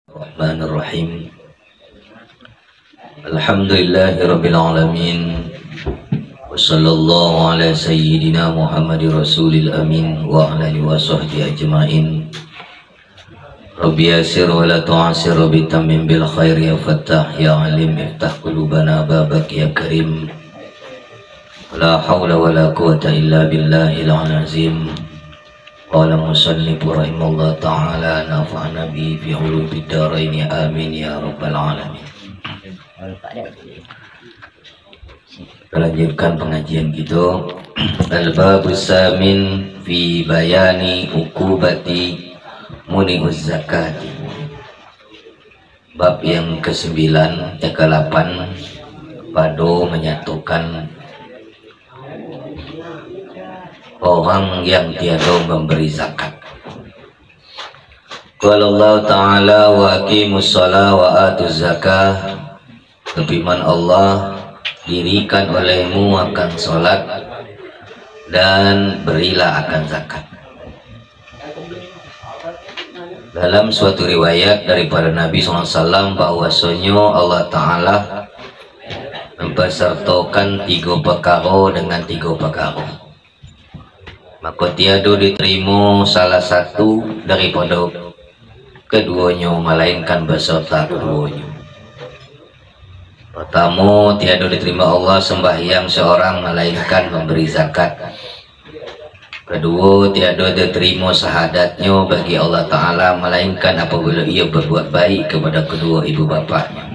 Bismillahirrahmanirrahim. Alhamdulillahirabbil alamin. Wassallallahu ala sayyidina Muhammadir rasulil amin wa ala alihi washabbihi ajmain. Rabbi yassir wa la tu'assir, rabbi tammim bil khair ya fattah ya alim, iftah qulubana babak ya karim. La hawla wa la quwwata illa billahil azim. Qala musannif rahimahullah ta'ala, nafa'na bi fi ulumid darain amin ya rabbal alamin. Kita lanjutkan pengajian kita. Al-babus samin fi bayani ukubati muni'uz zakati. Bab yang ke-9 ke-8 pada menyatukan orang yang tiada memberi zakat. Qala Allah Ta'ala wa aqimus shalah wa atuz zakah. Firman Allah, dirikan olehmu akan salat dan berilah akan zakat. Dalam suatu riwayat daripada Nabi SAW bahwasanya Allah Ta'ala mempesertakan 3 perkara dengan 3 perkara, maka tiada diterima salah satu daripada keduanya melainkan beserta keduanya. Pertama, tiada diterima Allah sembahyang seorang melainkan memberi zakat. Kedua, tiada diterima syahadatnya bagi Allah Ta'ala melainkan apabila ia berbuat baik kepada kedua ibu bapanya.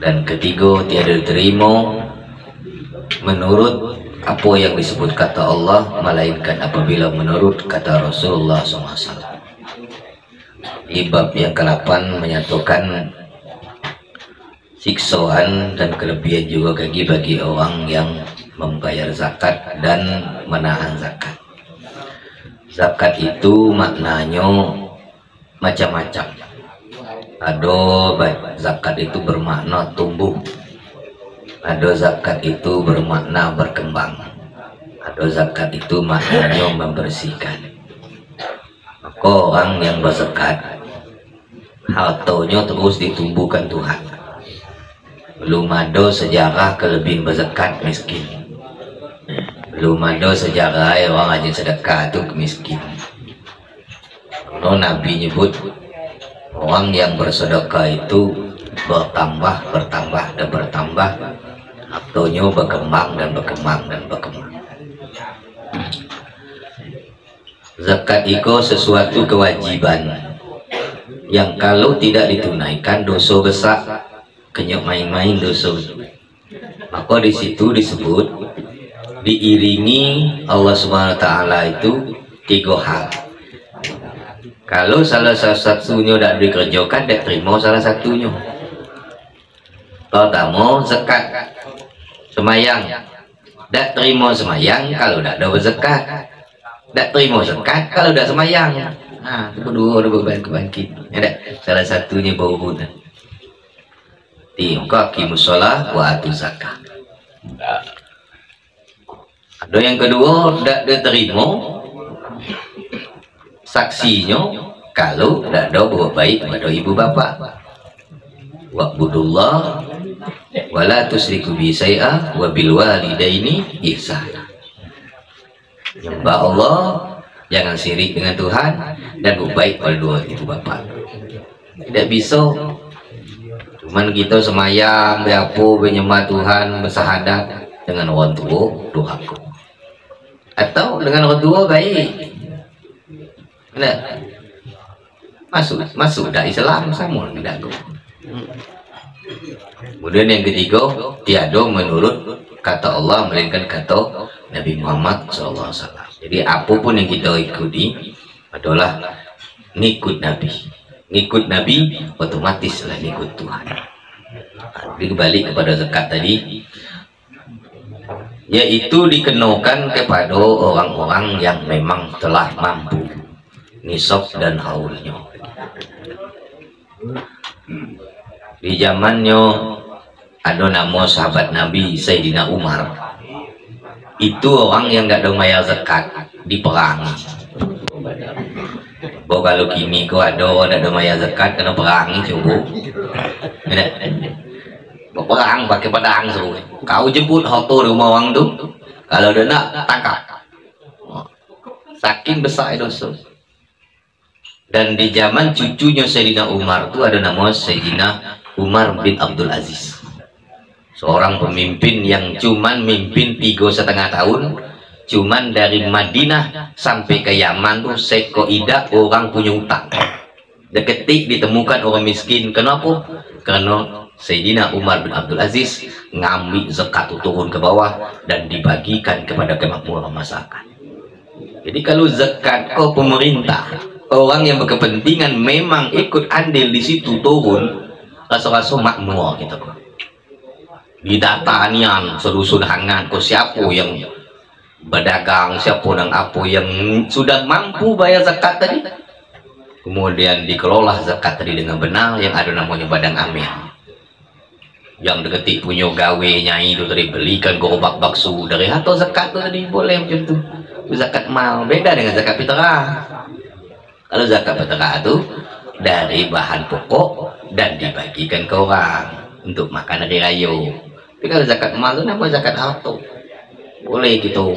Dan ketiga, tiada diterima menurut apa yang disebut kata Allah melainkan apabila menurut kata Rasulullah SAW. Di bab yang ke-8 menyatukan siksaan dan kelebihan juga bagi orang yang membayar zakat dan menahan zakat. Zakat itu maknanya macam-macam. Ada zakat itu bermakna tumbuh, ada zakat itu bermakna berkembang, ada zakat itu maknanya membersihkan. Maka orang yang berzakat hartanya terus ditumbuhkan Tuhan. Belum ada sejarah kelebihan berzakat miskin. Belum ada sejarah orang rajin sedekah itu miskin. Kalau Nabi nyebut orang yang bersedekah itu bertambah dan bertambah, hartanya berkembang dan berkembang dan berkembang. Zakat itu sesuatu kewajiban yang kalau tidak ditunaikan dosa besar, kenyok main-main dosa. Maka di situ disebut diiringi Allah Subhanahu wa Ta'ala itu 3 hal. Kalau salah satunya tidak dikerjakan, tidak terima salah satunya. Pertama, zakat. Semayang, tidak terima semayang kalau tidak ada zakat. Tidak terima zakat kalau tidak semayang. Nah, kedua ada beban kebangkit. Ada salah satunya berhubungan. Maka aqimus shalah wa atuz zakah. Ada yang kedua, tidak diterima saksinya kalau tidak ada buat baik kepada ibu bapa. Wa'budullah wa la tusyriku bi syai'a wa bil walidaini ihsana. Menyembah Allah, jangan syirik dengan Tuhan, dan buat baik pada dua ibu bapa. Tidak bisa cuman kita semayang, berapa, menyembah Tuhan, bersahadat dengan orang tua, durhaka. Atau dengan orang tua baik. Tidak masuk dah Islam sama tidak go. Kemudian yang ketiga, tiada menurut kata Allah melainkan kata Nabi Muhammad SAW. Jadi apapun yang kita ikuti adalah ngikut Nabi. Ngikut Nabi otomatislah ngikut Tuhan. Jadi kembali kepada zakat tadi, yaitu dikenakan kepada orang-orang yang memang telah mampu nisab dan haulnya. Di zamannya ada nama sahabat Nabi Sayyidina Umar. Itu orang yang tidak ada bayar zakat, diperangi. Bo kalau kini kau ada bayar zakat kena perangi coba. Perang pakai pedang suruh. Kau jemput hoto di rumah orang tu. Kalau dia nak tangkap. Saking besar dosa. Dan di zaman cucunya Sayyidina Umar tu ada nama Sayyidina Umar bin Abdul Aziz. Seorang pemimpin yang cuman mimpin 3,5 tahun. Cuman dari Madinah sampai ke Yaman tuh sekoidah orang punya utang. Deketik ditemukan orang miskin. Kenapa? Karena Sayyidina Umar bin Abdul Aziz ngambil zakat turun ke bawah dan dibagikan kepada kemakmuran masyarakat. Jadi kalau zakat kau pemerintah, orang yang berkepentingan memang ikut andil di situ turun, rasa-rasa makmur gitu. Di data nian selusun hangat kau siapa yang berdagang, siapa dan apa yang sudah mampu bayar zakat tadi, kemudian dikelola zakat tadi dengan benar, yang ada namanya badan amil. Yang deketik punya gawe nyai itu tadi belikan gerobak bakso dari atau zakat tu tadi boleh macam tu. Zakat mal beda dengan zakat fitrah. Kalau zakat fitrah tu dari bahan pokok dan dibagikan ke orang untuk makan hari raya. Tapi kalau zakat mal tu nama zakat harta. Boleh gitu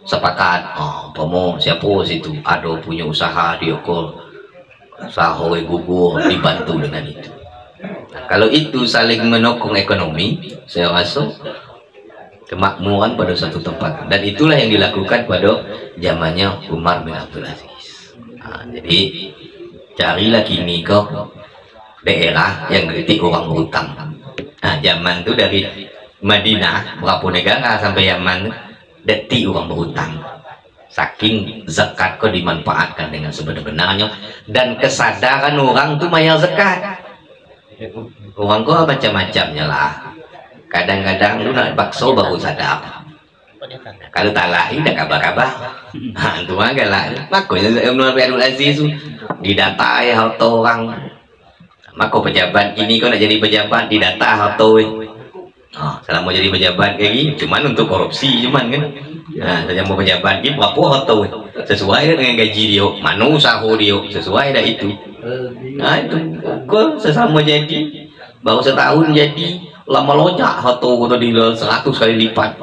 sepakat, pomo siapa situ ada punya usaha diukur sahoi gugur dibantu dengan itu. Nah, kalau itu saling menokong ekonomi, saya rasa kemakmuran pada satu tempat, dan itulah yang dilakukan pada zamannya Umar bin Abdul Aziz. Nah, jadi carilah kini ke daerah yang kritik orang berhutang. Nah, zaman itu dari Madinah berapa negara sampai Yaman detik orang berhutang. Saking zakat kau dimanfaatkan dengan sebenar-benarnya dan kesadaran orang tuh bayar zakat. Orang kau macam-macamnya lah. Kadang-kadang lu nak bakso baru sadar. Kalau tak lahir dah kabar-kabar. Itu agak lah. Makanya Umar bin Abdul Aziz didata ya harta orang. Maka pejabat ini kau nak jadi pejabat didata harta. Selama jadi pejabat kayak gini, cuman untuk korupsi cuman kan. Nah, saya mau pejabat ini berapa harta sesuai dengan gaji dia, mana usaha dia, sesuai dah itu. Nah itu, kok sesama jadi, baru setahun jadi, lama lonjak harta atau di 100 kali lipat.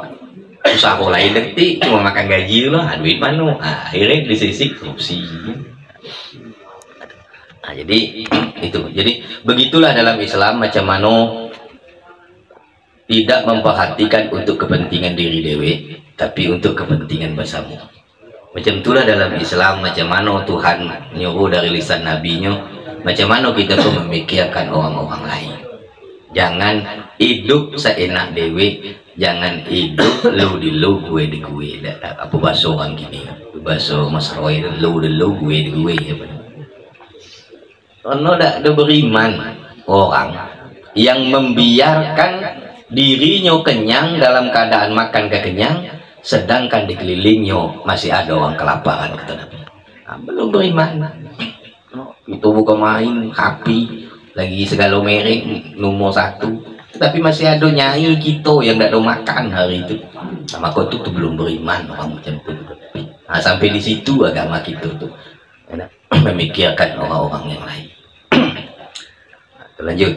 Usaha lain detik, cuma makan gaji lah, duit mana? Akhirnya disisik korupsi. Nah jadi itu, jadi begitulah dalam Islam macam mana tidak memperhatikan untuk kepentingan diri dewe, tapi untuk kepentingan bersama. Macam itulah dalam Islam, macam mana Tuhan nyuruh dari lisan nabinya, macam mana kita pun memikirkan orang-orang lain. Jangan hidup seenak dewe, jangan hidup lu di lu, gue di gue. Apa bahasa orang gini? Bahasa Mas Roy, lu di lu, gue di gue. Karena ada beriman orang yang membiarkan dirinya kenyang dalam keadaan makan kekenyang, sedangkan dikelilingnya masih ada orang kelaparan, kata Nabi. Nah, belum beriman. Itu bukan main happy lagi segala merek nomor 1, tapi masih ada nyai kita yang tidak ada makan hari itu. Sama kau tuh belum beriman orang macam itu. Nah, sampai di situ agama kita tuh memikirkan orang-orang yang lain. Lanjut.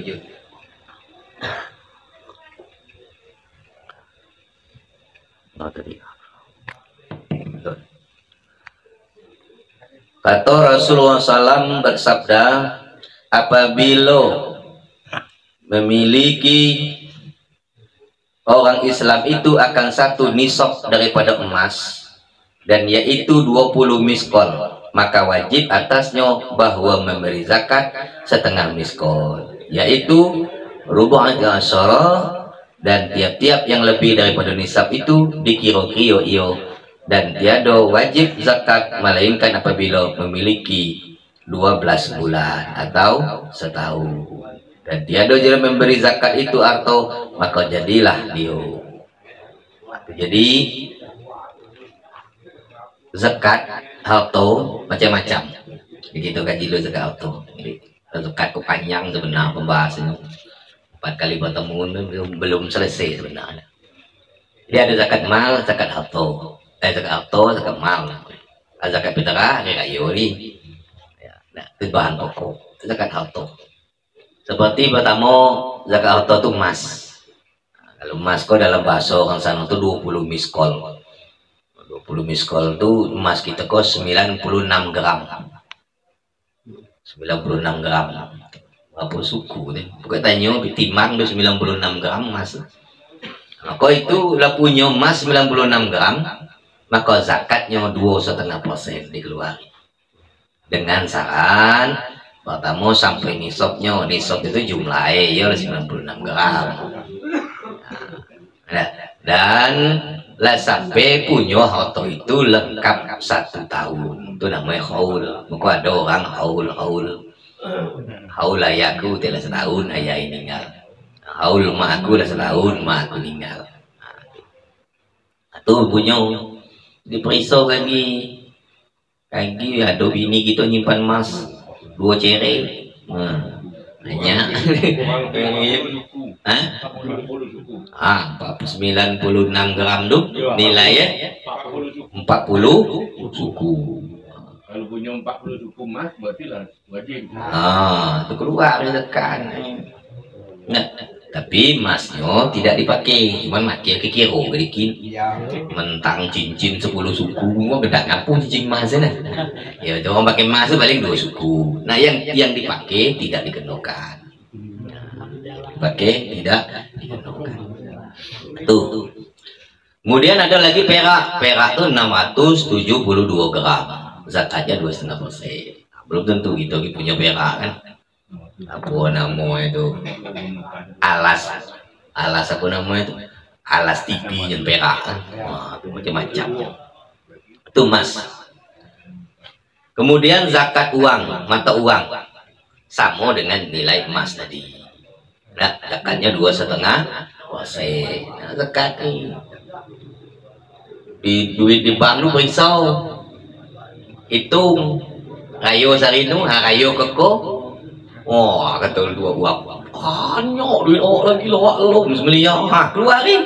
Kata Rasulullah SAW bersabda, apabila memiliki orang Islam itu akan 1 nisab daripada emas, dan yaitu 20 miskol, maka wajib atasnya bahwa memberi zakat setengah miskol, yaitu rubu'at asyara. Dan tiap-tiap yang lebih daripada nisab itu dikira-kira iyo, dan tiada wajib zakat melainkan apabila memiliki 12 bulan atau setahun, dan tiada jadi memberi zakat itu atau maka jadilah dia. Jadi zakat harta macam-macam begitu gaji lo zakat harta. Zakat kepanjang sebenarnya pembahasannya, 4 kali bertemu belum selesai sebenarnya. Dia ada zakat mal, zakat harta, zakat harta, zakat mal, zakat fitrah, hari raya ni. Nah, itu bahan pokok, itu zakat harta. Seperti pertama zakat harta itu emas. Nah, kalau emas kok dalam bahasa orang sana itu 20 miskol. 20 miskol itu emas kita kok 96 gram. 96 gram. Apa suku deh. Pokoknya tanya timang itu 96 gram emas. Maka itu lah punya emas 96 gram, maka zakatnya 2,5% dikeluarkan. Dengan saran pertama sampai nisabnya, nisab itu jumlahnya ya 96 gram. Nah, dan lah sampai punya harta itu lengkap 1 tahun, itu namanya haul. Maka ada orang haul ayahku telah setahun ayah ini meninggal, haul mak aku lah setahun mak aku meninggal. Tuh punya diperiksa lagi ada bini kita nyimpan emas 2 cere, banyak. 96 gram tuh nilainya 40 suku. Kalau punya 40 suku emas berarti lah wajib. Itu keluar tekan. Nah, tapi emasnya tidak dipakai, cuman pakai ke kiro bikin mentang cincin 10 suku, mau gede ngapun cincin emasnya. Ya, cuma pakai emas itu paling 2 suku. Nah, yang dipakai tidak dikenakan. Dipakai tidak dikenakan. Tuh. Kemudian ada lagi perak. Perak tuh 672 gram. Zakatnya 2,5%. Belum tentu gitu punya perak kan. Apa namanya itu? Alas apa namanya itu? Alas TV yang perak kan. Wah, macam-macam. Itu emas. Kemudian zakat uang, mata uang. Sama dengan nilai emas tadi. Nah, zakatnya 2,5%. Nah, zakat nih. Di duit di bank lu berisau. Hitung. Rayo sarinu, rayo keko. Oh, kata dua uang. Banyak duit orang lagi lawak lo, semeliah. Keluarin.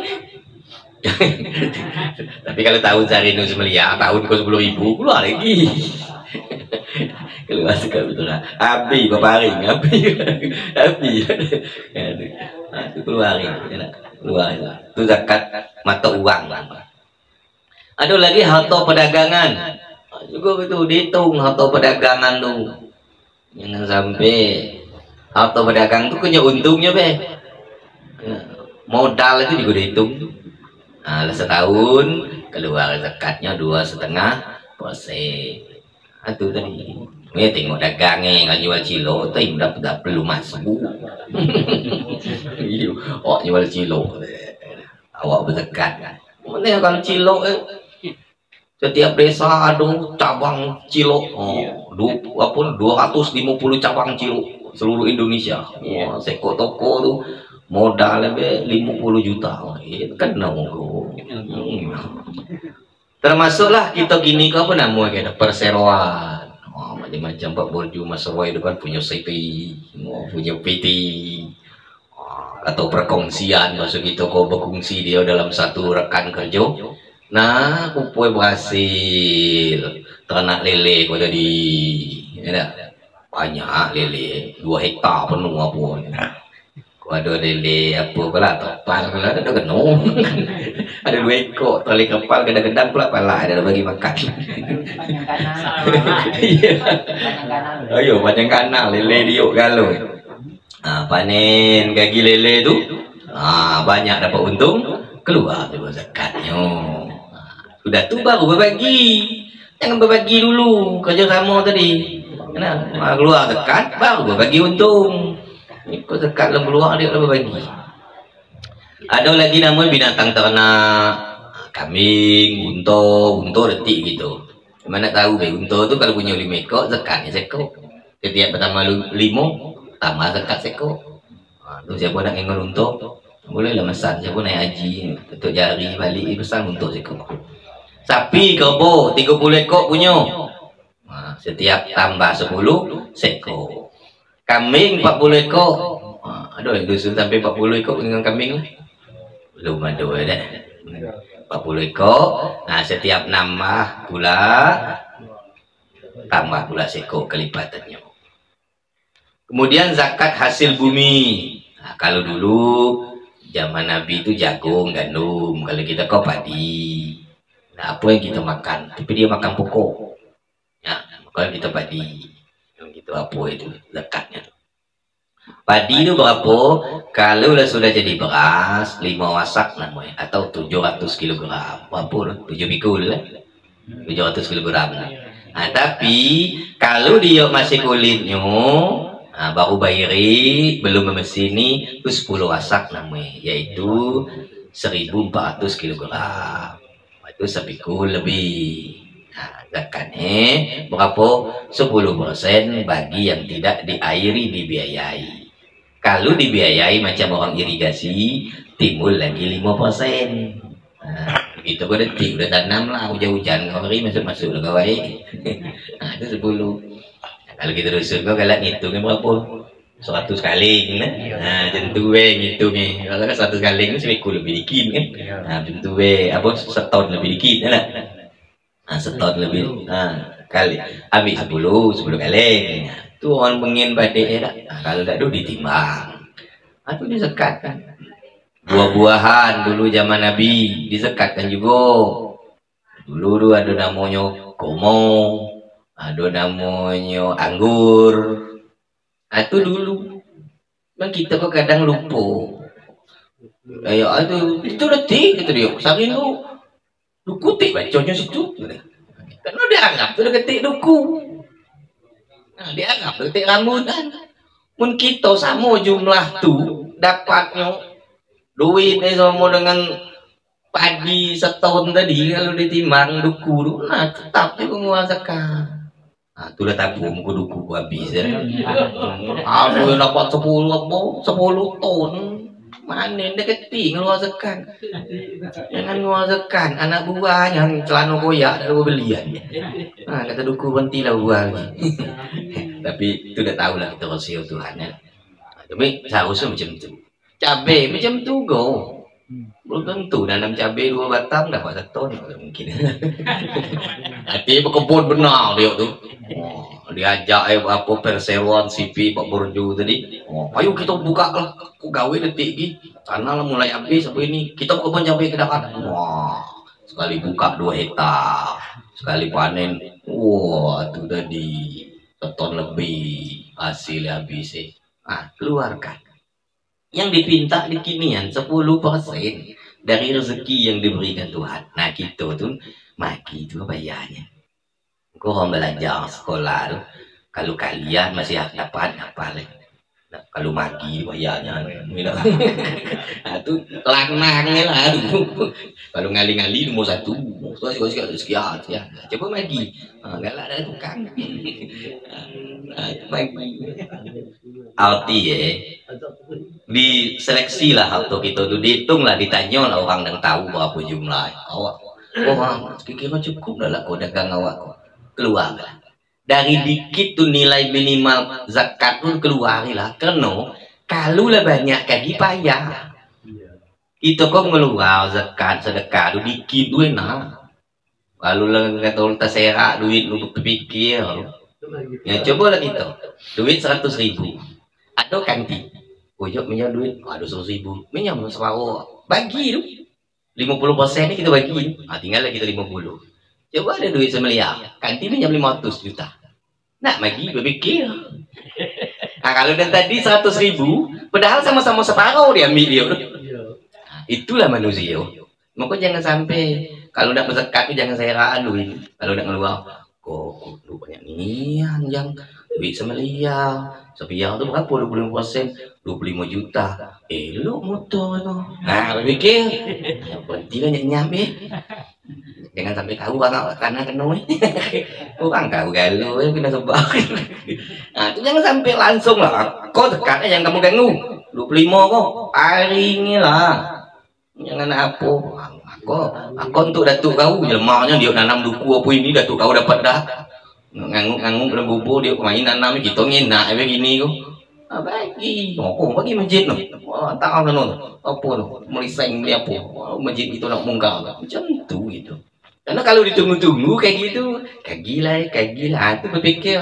Tapi kalau tahun sarinu semeliah, tahun ke 10.000, keluar lagi. Keluar sekali betul lah. Habis berbaring, habis. Itu keluarin, keluarin. Itu zakat mata uang. Ada lagi harta perdagangan. Juga itu dihitung harta perdagangan tuh. Jangan sampai harta pedagang itu punya untungnya be. Modal itu juga dihitung. Nah, setahun keluar zakatnya 2,5%. Itu tadi. Ini tengok dagangnya nggak jual cilo, tapi dapat belum masuk. Oh jual cilo, awak berzakat. Mana kalau cilo setiap desa ada cabang cilo. Walaupun 250 cabang cilo seluruh Indonesia. Seko toko tuh modal lebih 50 juta. Itu kan nonggo. Termasuklah kita gini ke apa namanya kayak perseroan. Macam-macam Pak Borju Mas Roy itu kan punya CP, punya PT. Atau perkongsian masuk itu kau berkongsi dia dalam satu rekan kerja. Nah, kupoi berhasil ternak lele kau tadi, ya, banyak lele 2 hektar penuh apa, kau ada lele apa pula topal pula ada kenung, ada 2 ekor tali kapal kadang-kadang pula pala ada bagi makan. Ayo panjang kanal lele diuk galau. Panen gigi lele tu, banyak dapat untung, keluar juga zakatnya. Sudah tu baru berbagi, jangan berbagi dulu kerjasama tadi. Nah, keluar zakat baru berbagi untung. Ikut zakat belum keluar dia berbagi. Ada lagi namanya binatang ternak, kambing, unta detik gitu. Mana tahu be unta tu kalau punya 5 ekor zakatnya sekor. Setiap pertama 5 tambah zakat sekor. Tu siapa nak ingat unta boleh lah mesan, siapa naik haji tutup jari balik pesan untuk sekor. Sapi kebo 30 ekor punya. Setiap tambah 10 sekor. Kambing 40 ekor. Ada yang dusun sampai 40 ekor dengan kambing lah. Belum ada dah. 40 ekor. Nah, setiap nambah pula tambah pula seko kelipatannya. Kemudian zakat hasil bumi. Nah, kalau dulu zaman Nabi itu jagung, gandum, kalau kita kok padi. Nah, apa yang kita makan? Tapi dia makan pokok. Ya, kalau kita padi, yang gitu apa itu zakatnya? Padi itu berapa? Kalau sudah jadi beras 5 wasak namanya, atau 700 kg. Berapa? 7 pikul lah. 700 kg. Nah, tapi kalau dia masih kulitnya, nah, baru bayari, belum memesini, itu 10 wasak namanya, yaitu 1400 kg. Itu sepikul lebih. Nah, zakatnya berapa? 10% bagi yang tidak diairi, dibiayai. Kalau dibiayai macam orang irigasi, timbul lagi 5%. Nah, begitu gue detik udah tanam lah, hujan-hujan hari masuk-masuk udah kawai. Nah, itu 10. Nah, kalau kita rusun kau galak ngitungnya berapa? 100 kali, nah jentu gitu nih. Kalau kan 100 kali itu seminggu lebih dikit kan? Nah jentu apa setahun lebih dikit, nah setahun lebih, nah kali habis 10 kali. Itu orang pengen badai ya. Nah, kalau tak ada ditimbang, itu disekatkan. Buah-buahan dulu zaman Nabi disekatkan juga. Dulu ada namanya komo, ada namanya anggur. Itu dulu. Memang kita kok kadang lupa. Ayo itu detik gitu dia. Saking lu kutip bacanya situ. Karena dia anggap itu ketik duku. Nah, dia anggap ketik rambutan. Mun kita sama jumlah tuh dapatnya duit sama dengan pagi setahun tadi kalau ditimbang duku, nah tetap juga menguasakan. Nah, itu udah tabung kudu habis ya. Aku dapat 10 ton. Mana dia keting ngeluasakan. Jangan ngeluasakan anak buah yang celana koyak ada belian. Nah, kata duku berhenti lah buah. Tapi itu udah tahu lah kita rahasia Tuhan ya. Tapi seharusnya macam itu. Cabai macam tu go. Belum tentu nanam cabai 2 batang dapat 1 ton mungkin. Tapi berkebun benar dia tu. Oh, diajak apa perseroan CP Pak Borju tadi. Oh, ayo kita buka lah. Aku gawe detik ni. Tanah lah mulai habis apa ini. Kita kebun cabai ke dapat. Wah, sekali buka 2 hektar. Sekali panen. Wah, itu tadi 1 ton lebih hasil habis sih. Ah, keluarkan. Yang dipinta di kinian 10% dari rezeki yang diberikan Tuhan. Nah kita tuh maki itu bayarnya. Kau orang belajar sekolah tuh, kalau kalian masih dapat apa lagi? Nah, kalau maki bayarnya, nah tuh lanangnya lah. Kalau ngali-ngali nomor 1, sekian. Coba maki, galak ada tukang. Maki. Arti ya. Diseleksi lah atau kita tuh dihitung lah, ditanya lah orang yang tahu berapa jumlah awak. Oh, kira cukup dah lah kau dagang awak keluar lah. Dari dikit tuh nilai minimal zakat pun keluar lah. Karena kalau lah banyak kaki payah. Kita kok ngeluar zakat sedekah tuh dikit duit nah. Kalau lah kata ulta serak duit lu berpikir. Ya coba lah kita. Duit 100.000. Ada kanti. Ujok minyak duit, ada 100.000. Minyak separuh. Bagi tu. 50% ni kita bagi. Tinggal lah kita 50. Coba ada duit 1 miliar. Kanti minyak 500 juta. Nak bagi berfikir. Nah, kalau dan tadi 100.000, padahal sama-sama separuh dia ambil dia. Nah, itulah manusia. Maka jangan sampai kalau nak berzakat tu jangan seraan duit. Kalau nak keluar, kok lu banyak ni yang duit 1 miliar. Sebiar tu berapa? 25%, 25 juta. Elok motor tu. Nah, berfikir. Berhenti lah nyam jangan sampai tahu orang karena kena orang tahu galau kena sebab. Nah, itu jangan sampai langsung lah. Kau dekatnya yang kamu ganggu. 25 kok. Hari ni lah. Jangan apa. Aku untuk datuk kau. Lemahnya dia nanam duku apa ini. Datuk kau dapat dah. Ngangguk dalam bubur dia main nanam. Kita ngenak begini kau. Bagi. Oh, bagi masjid tu. Tak apa tu. Apa tu. Meliseng dia apa. Masjid itu nak mungkar. Macam tu gitu. Karena kalau ditunggu-tunggu kayak gitu, kayak gila. Itu berpikir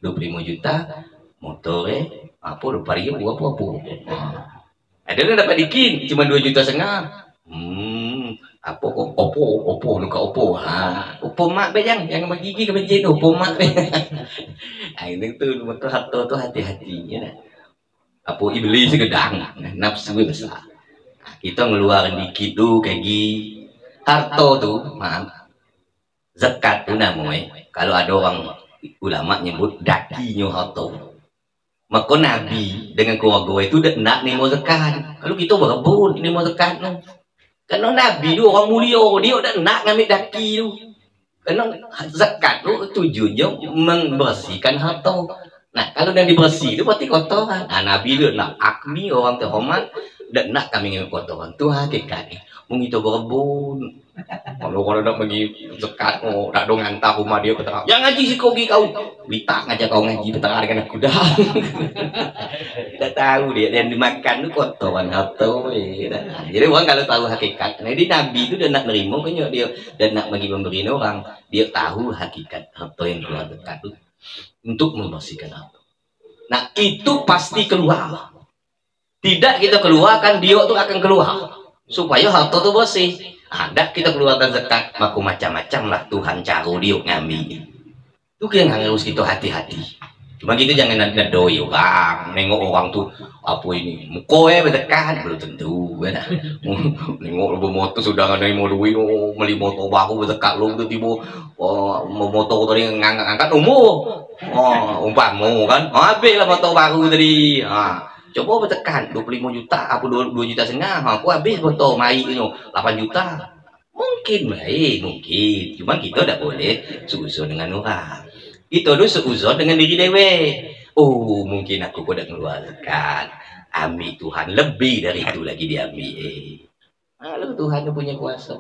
25 juta motornya apa 20 ribu apa. Ada yang dapat dikin cuma 2,5 juta. Apa kok opo nuka opo. Opo mak bejang jangan begigi ke bejin opo mak. Nah, ini tuh motor harta tuh hati-hatinya. Apa iblis gedang, nafsu besar. Nah, kita ngeluarin dikit tuh kayak gini. Harta tuh, maaf. Zakat tuh namanya. Kalau ada orang ulama nyebut dakinya harta. Maka Nabi dengan keluarga itu udah nak nih mau zakat. Kalau kita berebut ini mau zakat no. Karena Nabi itu orang mulia, dia udah nak ngambil daki tu. Karena zakat tu tujuannya membersihkan harta. Nah kalau yang dibersih itu berarti kotoran. Nah Nabi itu nak akmi orang terhormat dan nak kami ngambil kotoran tu hakikatnya. Mung itu berebut. Kalau nak pergi zakat, tak dong hantar rumah dia petang. Yang ngaji si kau Lita ngajak kau ngaji petang dengan aku dah. Kita tahu dia yang dimakan itu kotoran harta. Jadi orang kalau tahu hakikat, jadi Nabi itu dia nak nerima punya dia dan nak bagi pemberi orang, dia tahu hakikat harta yang keluar dekat itu untuk membersihkan harta. Nah itu pasti keluar. Tidak kita keluarkan dia tuh akan keluar supaya harta itu bersih. Ada kita keluarkan zakat, maka macam-macam lah Tuhan caro dia ngambil. Itu yang harus kita hati-hati. Cuma gitu jangan nadoi orang, nengok orang tuh apa ini, mukoe berdekat belum tentu, kan? Nengok lu motor sudah ada yang mau duit, beli motor baru berdekat lu tuh tiba, motor tadi ngangkat umur, umpamu kan, habis lah motor baru tadi, coba bertekan 25 juta, apa 2,5 juta, aku habis motor mai itu 8 juta, mungkin baik, mungkin, cuma kita tidak boleh suzon dengan orang. Itu dulu seuzon dengan diri dewe. Oh mungkin aku udah ngeluarkan. Ambil Tuhan lebih dari itu lagi diambil. Lalu Tuhan punya kuasa.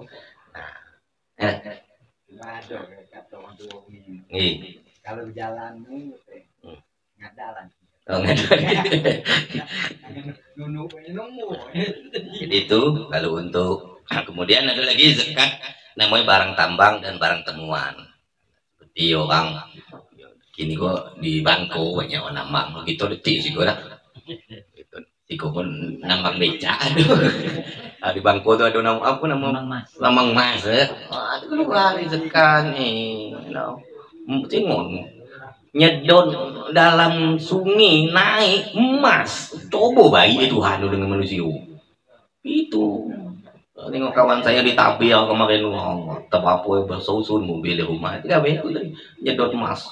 Nah, kalau jalan ngadalan. Oh, jadi itu kalau untuk kemudian ada lagi zakat namanya barang tambang dan barang temuan. Seperti orang kini kok di bangko banyak orang nambang begitu detik sih gue dah si gue pun nambang beca di bangko tuh ada nama apa nama lambang mas itu keluar zakat nih tengok nyedot dalam sungai naik emas coba bayi Tuhan dengan manusia itu. Tengok kawan saya di Tabir kemarin terpapu bersusun mobil di rumah itu itu tadi nyedot emas.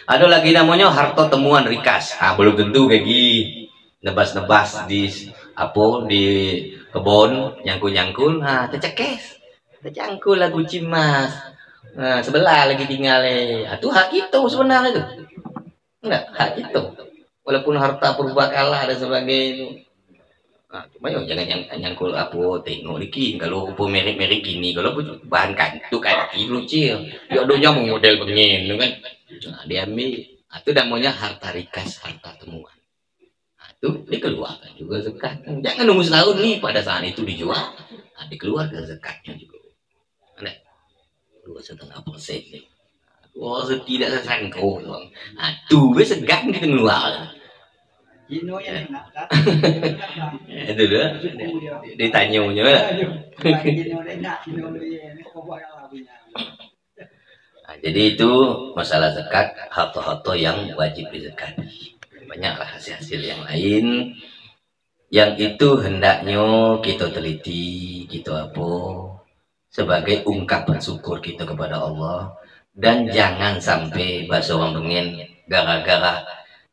Ada lagi namanya harta temuan rikas. Belum tentu kayak gini nebas-nebas di apa di kebun nyangkul-nyangkul. Tercangkul lah kunci emas. Sebelah lagi tinggal itu hak itu sebenarnya itu. Enggak, hak itu. Walaupun harta purbakala dan sebagainya. Cuma yo jangan yang nyangkul apa tengok dikit kalau upo merek-merek gini kalau bahan kantu kan kilo cil ya adunya mau model begini kan diambil itu namanya harta rikas harta temuan itu dikeluarkan juga zakat jangan nunggu setahun nih pada saat itu dijual dikeluarkan zakatnya juga ada 2,5% nih tidak sesangkau tuh segan kita ngeluar. Itu dulu ditanyanya jadi itu masalah zakat harta-harta yang wajib dizakati. Banyaklah hasil-hasil yang lain yang itu hendaknya kita teliti kita apa sebagai ungkapan syukur kita kepada Allah dan jangan sampai bahasa orang pengen gara-gara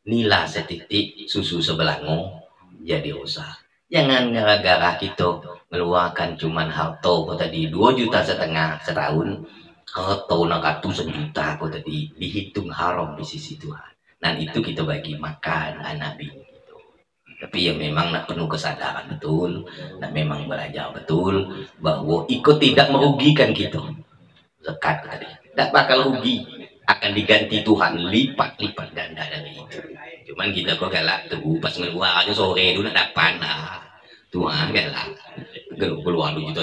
nila setitik susu sebelangmu jadi rusak. Jangan gara-gara kita mengeluarkan cuman harta kok tadi 2,5 juta setahun, harta nak ratusan juta kok tadi dihitung haram di sisi Tuhan. Dan itu kita bagi makan Nabi. Gitu. Tapi ya memang nak penuh kesadaran betul, nak memang belajar betul bahwa ikut tidak merugikan kita. Zakat tadi tidak bakal rugi, akan diganti Tuhan lipat-lipat ganda dari itu. Cuman kita kok galak tuh pas ngeluar aja sore itu nak dapat lah Tuhan galak keluar 2,5 juta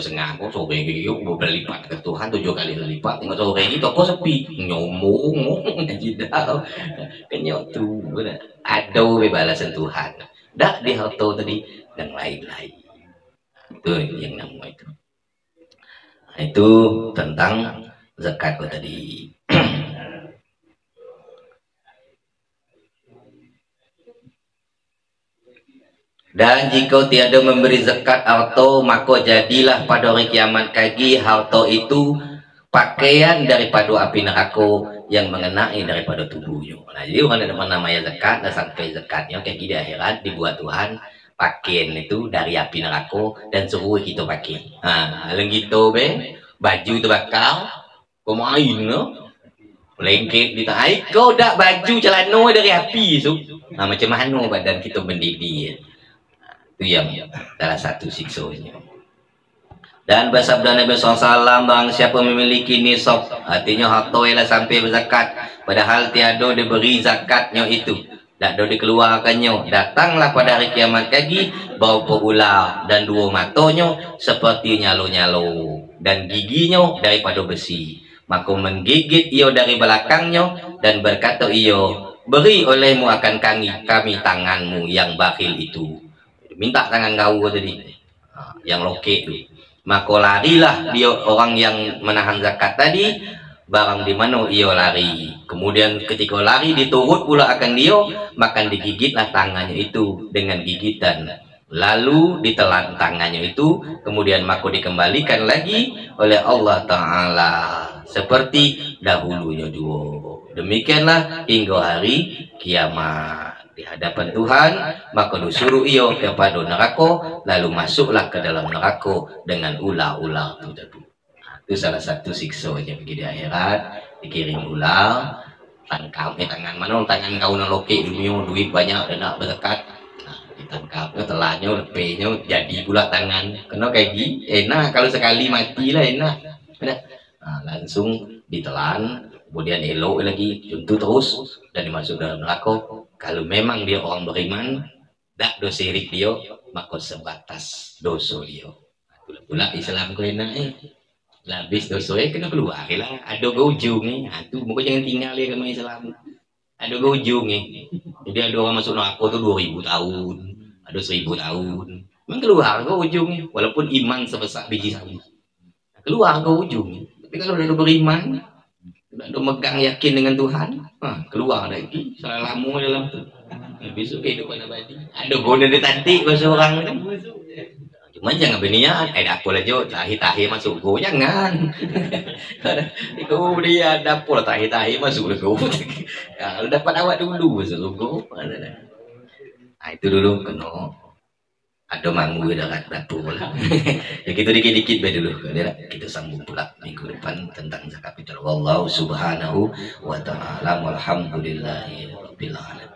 sore gitu berlipat ke Tuhan 7 kali lipat tinggal sore ini toko sepi nyomong tidak kenyot tuh ada balasan Tuhan dak di harta tadi dan lain-lain itu yang nama itu. Nah, itu tentang zakat tadi. Dan jika tiada memberi zakat harta, maka jadilah pada hari kiamat kagi harta itu pakaian daripada api neraka yang mengenai daripada tubuhnya. Nah, jadi orang ada namanya zakat, dan sampai zakatnya kayak di akhirat dibuat Tuhan pakaian itu dari api neraka dan suruh kita pakai. Nah, kalau gitu be, baju terbakar, kau main no? Lengket di tangan, kau dak baju celana dari api tu. Nah, macam mana badan kita mendidih? Itu yang salah satu siksanya. Dan bersabda Nabi SAW, barang siapa memiliki nisab, artinya harta ialah sampai berzakat, padahal tiada diberi zakatnya itu, tak ada dikeluarkannya, datanglah pada hari kiamat kagi bau ular dan 2 matanya seperti nyalo-nyalo dan giginya daripada besi, maka menggigit ia dari belakangnya dan berkata ia, beri olehmu akan kami tanganmu yang bakhil itu. Minta tangan kau tadi yang lokek tu, maka larilah dia orang yang menahan zakat tadi barang di mana ia lari. Kemudian ketika lari diturut pula akan dia, maka digigitlah tangannya itu dengan gigitan, lalu ditelan tangannya itu, kemudian maka dikembalikan lagi oleh Allah Ta'ala seperti dahulunya juga. Demikianlah hingga hari kiamat. Di hadapan Tuhan, maka disuruh ia kepada neraka, lalu masuklah ke dalam neraka dengan ular-ular itu tadi. Nah, itu salah satu siksanya pergi di akhirat, dikirim ular, tangan mana tangan kau noloki duit banyak dan nak berzakat. Nah, ditangkapnya, telannya, lepenya, jadi pula tangan. Kena kayak gini, enak kalau sekali matilah enak. Nah, langsung ditelan, kemudian elok lagi, contoh terus dan dimasuk dalam neraka. Kalau memang dia orang beriman, tak dosa syirik dia, maka sebatas dosa dia. Pula Islam kau enak habis dosa kena keluar lah. Ada ke ujung ni. Tu muka jangan tinggal dia sama Islam. Ada ke ujung ni. Jadi ada orang masuk neraka tu 2000 tahun, ada 1000 tahun. Memang keluar ke ujung ni. Walaupun iman sebesar biji sawi, keluar ke ujung ni. Tapi kalau dia beriman, dia megang yakin dengan Tuhan, keluar lagi salah lama dalam tu. Besok kehidupan abadi. Ada guna dia tantik bahasa orang kan. Cuma jangan berniat, ada apa aja tahir-tahir masuk go, jangan. Itu dia ada apa tahir-tahir masuk go. Kalau dapat awak dulu masuk go. Nah, itu dulu kena ada manggu dekat dapur lah. Ya kita dikit-dikit baik dulu. Kita sambung pula minggu depan tentang zakat fitrah. Wallahu subhanahu wa ta'ala walhamdulillahi rabbil alamin.